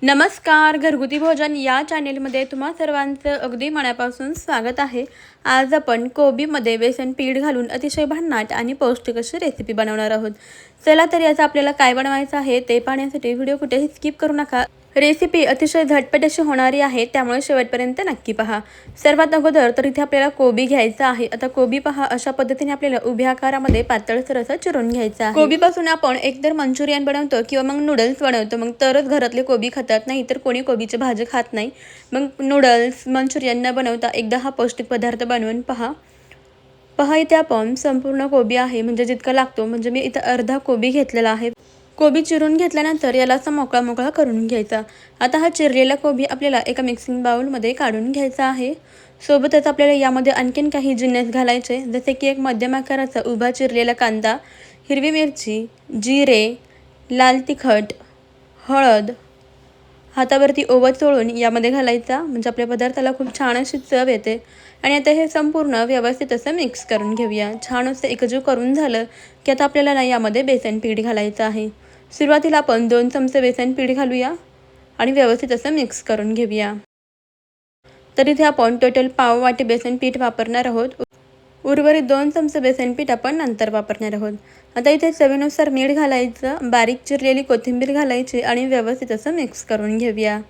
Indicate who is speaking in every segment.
Speaker 1: नमस्कार, घरगुती भोजन या चॅनेलमध्ये तुम्हा सर्वांचं अगदी मनापासून स्वागत आहे. आज आपण कोबीमध्ये बेसन पीठ घालून अतिशय भन्नाट आणि पौष्टिक अशी रेसिपी बनवणार आहोत. चला तर याचं आपल्याला काय बनवायचं आहे ते पाहण्यासाठी व्हिडिओ कुठेही स्किप करू नका. रेसिपी अतिशय झटपट अशी होणारी आहे, त्यामुळे शेवटपर्यंत नक्की पहा. सर्वात अगोदर तर इथे आपल्याला कोबी घ्यायचा आहे. आता कोबी पहा, अशा पद्धतीने आपल्याला उभ्या आकारामध्ये पातळसर असं चिरून घ्यायचं आहे. कोबीपासून आपण एकतर मंचुरियन बनवतो किंवा मग नूडल्स बनवतो, मग तरच घरातले कोबी खातात, नाही तर कोणी कोबीची भाजी खात नाही. मग नूडल्स मंचुरियन न बनवता एकदा हा पौष्टिक पदार्थ बनवून पहा इथे आपण संपूर्ण कोबी आहे, म्हणजे जितका लागतो, म्हणजे मी इथं अर्धा कोबी घेतलेला आहे. कोबी चिरून घेतल्यानंतर याला असा मोकळा मोकळा करून घ्यायचा. आता हा चिरलेला कोबी आपल्याला एका मिक्सिंग बाउलमध्ये काढून घ्यायचा आहे. सोबतच आपल्याला यामध्ये आणखीन काही जिन्नस घालायचे, जसे की एक मध्यम आकाराचा उभा चिरलेला कांदा, हिरवी मिरची, जिरे, लाल तिखट, हळद, हातावरती ओवा चोळून यामध्ये घालायचा, म्हणजे आपल्या पदार्थाला खूप छान अशी चव येते. आणि आता हे संपूर्ण व्यवस्थित असं मिक्स करून घेऊया. छान असं एकजीव करून झालं की आता आपल्याला ना यामध्ये बेसन पीठ घालायचं आहे. सुरुवातीला आपण 2 चमचे बेसन पीठ घालूया आणि व्यवस्थित असं मिक्स करून घेऊया. तर इथे आपण टोटल पाव वाटी बेसन पीठ वापरणार आहोत. उर्वरित 2 चमचे बेसन पीठ आपण नंतर वापरणार आहोत. आता इथे चवीनुसार मीठ घालायचं, बारीक चिरलेली कोथिंबीर घालायची आणि व्यवस्थित असं मिक्स करून घेऊया.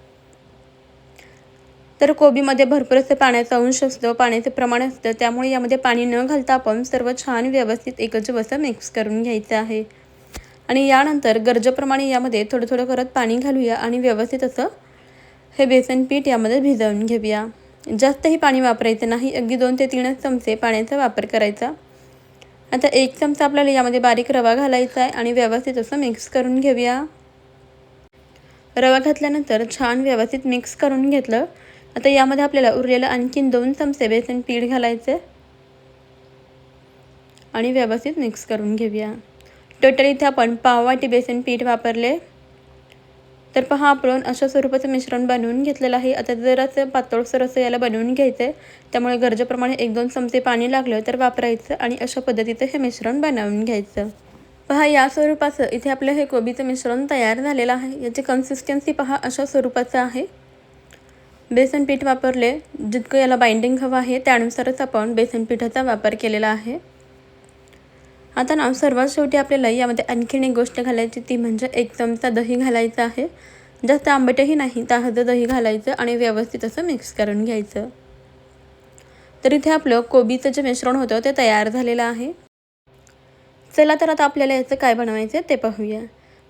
Speaker 1: तर कोबीमध्ये भरपूर असं पाण्याचा अंश असतो, पाण्याचे प्रमाण असतं, त्यामुळे यामध्ये पाणी न घालता आपण सर्व छान व्यवस्थित एकजीव असं मिक्स करून घ्यायचं आहे. आणि यानंतर गरजेप्रमाणे यामध्ये थोडं थोडं करत पाणी घालूया आणि व्यवस्थित असं हे बेसन पीठ यामध्ये भिजवून घेऊया. जास्तही पाणी वापरायचं नाही, अगदी 2 ते 3 चमचे पाण्याचा वापर करायचा. आता 1 चमचा आपल्याला यामध्ये बारीक रवा घालायचा आहे आणि व्यवस्थित असं मिक्स करून घेऊया. रवा घातल्यानंतर छान व्यवस्थित मिक्स करून घेतलं. आता यामध्ये आपल्याला उरलेलं आणखीन 2 चमचे बेसन पीठ घालायचे आणि व्यवस्थित मिक्स करून घेऊया. टोटल इथे आपण पाव वाटी बेसन पीठ वापरले. तर पहा, आपण अशा स्वरूपाचं मिश्रण बनवून घेतलेलं आहे. आता जरासं पातळसर असं याला बनवून घ्यायचं आहे, त्यामुळे गरजेप्रमाणे 1-2 चमचे पाणी लागलं तर वापरायचं आणि अशा पद्धतीचं हे मिश्रण बनवून घ्यायचं. पहा, या स्वरूपाचं इथे आपलं हे कोबीचं मिश्रण तयार झालेलं आहे. याची कन्सिस्टन्सी पहा अशा स्वरूपाचं आहे. बेसन पीठ वापरले, जितकं याला बाइंडिंग हवं आहे त्यानुसारच आपण बेसन पिठाचा वापर केलेला आहे. आता ना सर्वात शेवटी आपल्याला यामध्ये आणखीन एक गोष्ट घालायची, ती म्हणजे 1 चमचा दही घालायचं आहे. जास्त आंबटही नाही, ताजं दही घालायचं आणि व्यवस्थित असं मिक्स करून घ्यायचं. तर इथे आपलं कोबीचं जे मिश्रण होतं ते तयार झालेलं आहे. चला तर आता आपल्याला याचं काय बनवायचं ते पाहूया.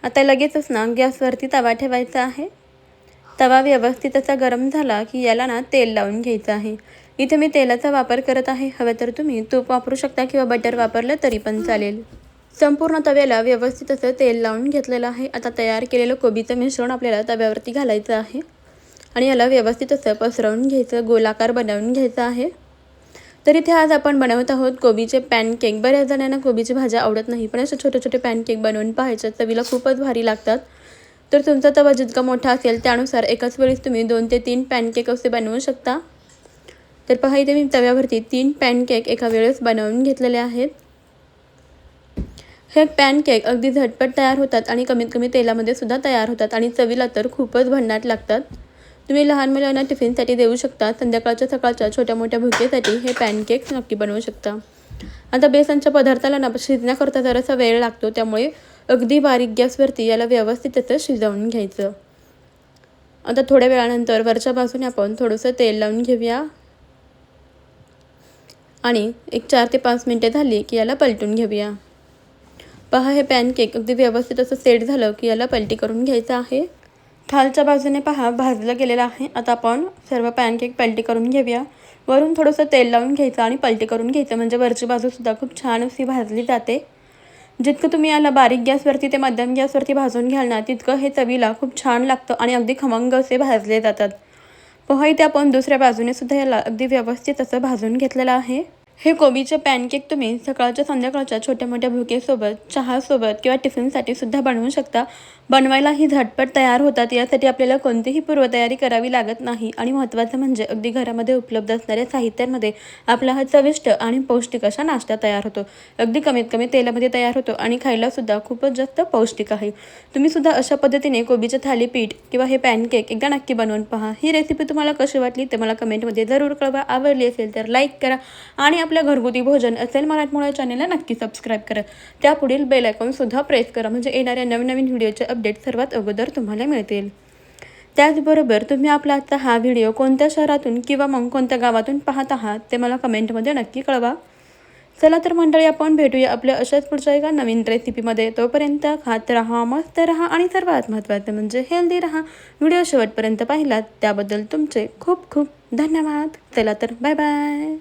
Speaker 1: आता लगेचच ना गॅसवरती तवा ठेवायचा आहे. तवा व्यवस्थित असा गरम झाला की याला ना तेल लावून घ्यायचं आहे. इथे मी तेलाचा वापर करत आहे, हवं तर तुम्ही तूप वापरू शकता किंवा बटर वापरलं तरी पण चालेल. संपूर्ण तव्याला व्यवस्थित असं तेल लावून घेतलेलं आहे. आता तयार केलेलं कोबीचं मिश्रण आपल्याला तव्यावरती घालायचं आहे आणि याला व्यवस्थित असं पसरवून घ्यायचं, गोलाकार बनवून घ्यायचा आहे. तर इथे आज आपण बनवत आहोत कोबीचे पॅनकेक. बऱ्याच जणांना कोबीची भाजी आवडत नाही, पण असे छोटे छोटे पॅनकेक बनवून पाहायचे, चवीला खूपच भारी लागतात. तर तुमचा तवा जितका मोठा असेल त्यानुसार एकाच वेळेस तुम्ही 2 ते 3 पॅनकेक असे बनवू शकता. तर पहा, इथे मी तव्यावरती 3 पॅनकेक एका वेळेस बनवून घेतलेले आहेत. हे पॅनकेक अगदी झटपट तयार होतात आणि कमीत कमी तेलामध्ये सुद्धा तयार होतात आणि चवीला तर खूपच भन्नाट लागतात. तुम्ही लहान मुलांना टिफिनसाठी देऊ शकता. संध्याकाळच्या सकाळच्या छोट्या मोठ्या भुकेसाठी हे पॅनकेक नक्की बनवू शकता. आता बेसनच्या पदार्थाला ना शिजण्याकरता जरासा वेळ लागतो, त्यामुळे अगदी बारीक गॅसवरती याला व्यवस्थित असं शिजवून घ्यायचं. आता थोड्या वेळानंतर वरच्या बाजूने आपण थोडंसं तेल लावून घेऊया आणि एक 4 ते 5 मिनिटे झाली की याला पलटून घेऊया. पहा, हे पॅनकेक अगदी व्यवस्थित असं सेट झालं की याला पलटी करून घ्यायचं आहे. खालच्या बाजूने पहा भाजलं गेलेलं आहे. आता आपण सर्व पॅनकेक पलटी करून घेऊया. वरून थोडंसं तेल लावून घ्यायचं आणि पलटी करून घ्यायचं, म्हणजे वरची बाजूसुद्धा खूप छान अशी भाजली जाते. जितकं तुम्ही याला बारीक गॅसवरती ते मध्यम गॅसवरती भाजून घ्याल ना, तितकं हे चवीला खूप छान लागतं आणि अगदी खमंग असे भाजले जातात. पहा, इथे आपण दुसऱ्या बाजूने सुद्धा याला अगदी व्यवस्थित असं भाजून घेतलेलं आहे. हे कोबीचे पॅनकेक तुम्ही सकाळच्या संध्याकाळच्या छोट्या मोठ्या भुकेसोबत, चहासोबत किंवा टिफिनसाठी सुद्धा बनवू शकता. बनवायलाही झटपट तयार होतात. यासाठी आपल्याला कोणतीही पूर्वतयारी करावी लागत नाही आणि महत्त्वाचं म्हणजे अगदी घरामध्ये उपलब्ध असणाऱ्या साहित्यांमध्ये आपला हा चविष्ट आणि पौष्टिक असा नाश्ता तयार होतो. अगदी कमीत कमी तेलामध्ये तयार होतो आणि खायलासुद्धा खूपच जास्त पौष्टिक आहे. तुम्हीसुद्धा अशा पद्धतीने कोबीचं थालीपीठ किंवा हे पॅनकेक एकदा नक्की बनवून पहा. ही रेसिपी तुम्हाला कशी वाटली ते मला कमेंटमध्ये जरूर कळवा. आवडली असेल तर लाईक करा आणि आपल्या घरगुती भोजन असेल मराठमोळ्या चॅनलला नक्की सबस्क्राईब करा. त्यापुढील बेल आयकॉनसुद्धा प्रेस करा म्हणजे येणाऱ्या नवीन व्हिडिओचे अपडेट सर्वात अगोदर तुम्हाला मिळतील. त्याचबरोबर तुम्ही आपला आजचा हा व्हिडिओ कोणत्या शहरातून किंवा मग कोणत्या गावातून पाहत आहात ते मला कमेंटमध्ये नक्की कळवा. चला तर मंडळी, आपण भेटूया आपल्या अशाच पुढच्या एका नवीन रेसिपीमध्ये. तोपर्यंत खात राहा, मस्त राहा आणि सर्वात महत्त्वाचं म्हणजे हेल्दी राहा. व्हिडिओ शेवटपर्यंत पाहिलात त्याबद्दल तुमचे खूप खूप धन्यवाद. चला तर बाय बाय.